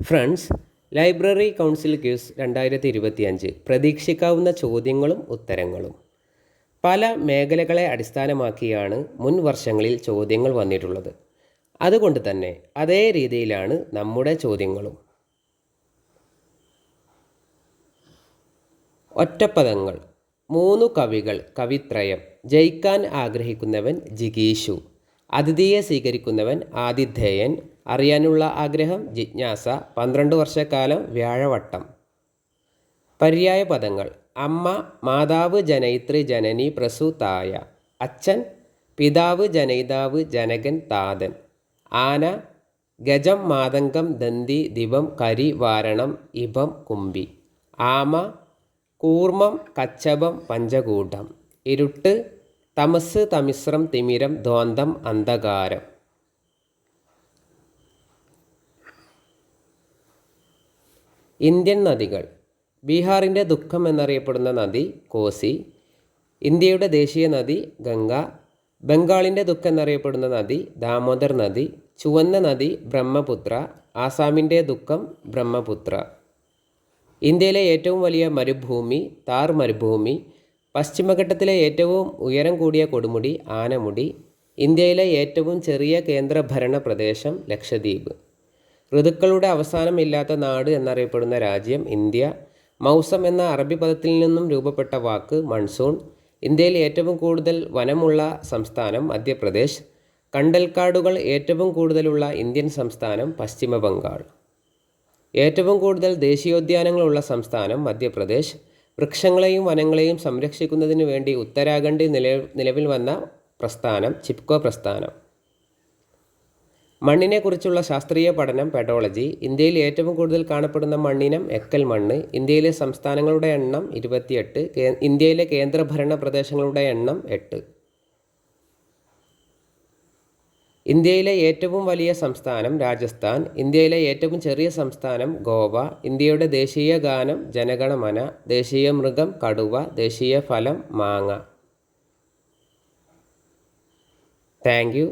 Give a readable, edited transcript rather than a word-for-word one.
Friends, library council quiz 2025 പ്രതീക്ഷിക്കാവുന്ന ചോദ്യങ്ങളും ഉത്തരങ്ങളും. പല മേഖലകളെ അടിസ്ഥാനമാക്കിയാണ് മുൻ വർഷങ്ങളിൽ ചോദ്യങ്ങൾ വന്നിട്ടുള്ളത്. അതുകൊണ്ട് തന്നെ അതേ രീതിയിലാണ് നമ്മുടെ ചോദ്യങ്ങളും. ഒറ്റപ്പദങ്ങൾ. 3 കവികൾ കവിത്രയം. ജയിക്കാൻ ആഗ്രഹിക്കുന്നവൻ ജിഗീഷു. അതിഥിയെ സ്വീകരിക്കുന്നവൻ ആതിഥേയൻ. അറിയാനുള്ള ആഗ്രഹം ജിജ്ഞാസ. 12 വർഷക്കാലം വ്യാഴവട്ടം. പര്യായ പദങ്ങൾ. അമ്മ മാതാവ് ജനയിത്രി ജനനി പ്രസൂതായ. അച്ഛൻ പിതാവ് ജനയിതാവ് ജനകൻ താതൻ. ആന ഗജം മാതംഗം ദന്തി ദിവം കരി വാരണം ഇഭം കുമ്പി. ആമ കൂർമ്മം കച്ചപം പഞ്ചകൂടം. ഇരുട്ട് തമസ് തമിശ്രം തിമിരം ദ്വന്ദ്ം അന്ധകാരം. ഇന്ത്യൻ നദികൾ. ബീഹാറിൻ്റെ ദുഃഖം എന്നറിയപ്പെടുന്ന നദി കോസി. ഇന്ത്യയുടെ ദേശീയ നദി ഗംഗ. ബംഗാളിൻ്റെ ദുഃഖം എന്നറിയപ്പെടുന്ന നദി ദാമോദർ നദി. ചുവന്ന നദി ബ്രഹ്മപുത്ര. ആസാമിൻ്റെ ദുഃഖം ബ്രഹ്മപുത്ര. ഇന്ത്യയിലെ ഏറ്റവും വലിയ മരുഭൂമി താർ മരുഭൂമി. പശ്ചിമഘട്ടത്തിലെ ഏറ്റവും ഉയരം കൂടിയ കൊടുമുടി ആനമുടി. ഇന്ത്യയിലെ ഏറ്റവും ചെറിയ കേന്ദ്രഭരണ പ്രദേശം ലക്ഷദ്വീപ്. ഋതുക്കളുടെ അവസാനമില്ലാത്ത നാട് എന്നറിയപ്പെടുന്ന രാജ്യം ഇന്ത്യ. മൗസം എന്ന അറബി പദത്തിൽ നിന്നും രൂപപ്പെട്ട വാക്ക് മൺസൂൺ. ഇന്ത്യയിൽ ഏറ്റവും കൂടുതൽ വനമുള്ള സംസ്ഥാനം മധ്യപ്രദേശ്. കണ്ടൽക്കാടുകൾ ഏറ്റവും കൂടുതലുള്ള ഇന്ത്യൻ സംസ്ഥാനം പശ്ചിമ ബംഗാൾ. ഏറ്റവും കൂടുതൽ ദേശീയോദ്യാനങ്ങളുള്ള സംസ്ഥാനം മധ്യപ്രദേശ്. വൃക്ഷങ്ങളെയും വനങ്ങളെയും സംരക്ഷിക്കുന്നതിന് വേണ്ടി ഉത്തരാഖണ്ഡ് നിലവിൽ വന്ന പ്രസ്ഥാനം ചിപ്കോ പ്രസ്ഥാനം. മണ്ണിനെക്കുറിച്ചുള്ള ശാസ്ത്രീയ പഠനം പെഡോളജി. ഇന്ത്യയിൽ ഏറ്റവും കൂടുതൽ കാണപ്പെടുന്ന മണ്ണിനം എക്കൽ മണ്ണ്. ഇന്ത്യയിലെ സംസ്ഥാനങ്ങളുടെ എണ്ണം 28. ഇന്ത്യയിലെ കേന്ദ്രഭരണ പ്രദേശങ്ങളുടെ എണ്ണം 8. ഇന്ത്യയിലെ ഏറ്റവും വലിയ സംസ്ഥാനം രാജസ്ഥാൻ. ഇന്ത്യയിലെ ഏറ്റവും ചെറിയ സംസ്ഥാനം ഗോവ. ഇന്ത്യയുടെ ദേശീയ ഗാനം ജനഗണമന. ദേശീയ മൃഗം കടുവ. ദേശീയ ഫലം മാങ്ങ. Thank you.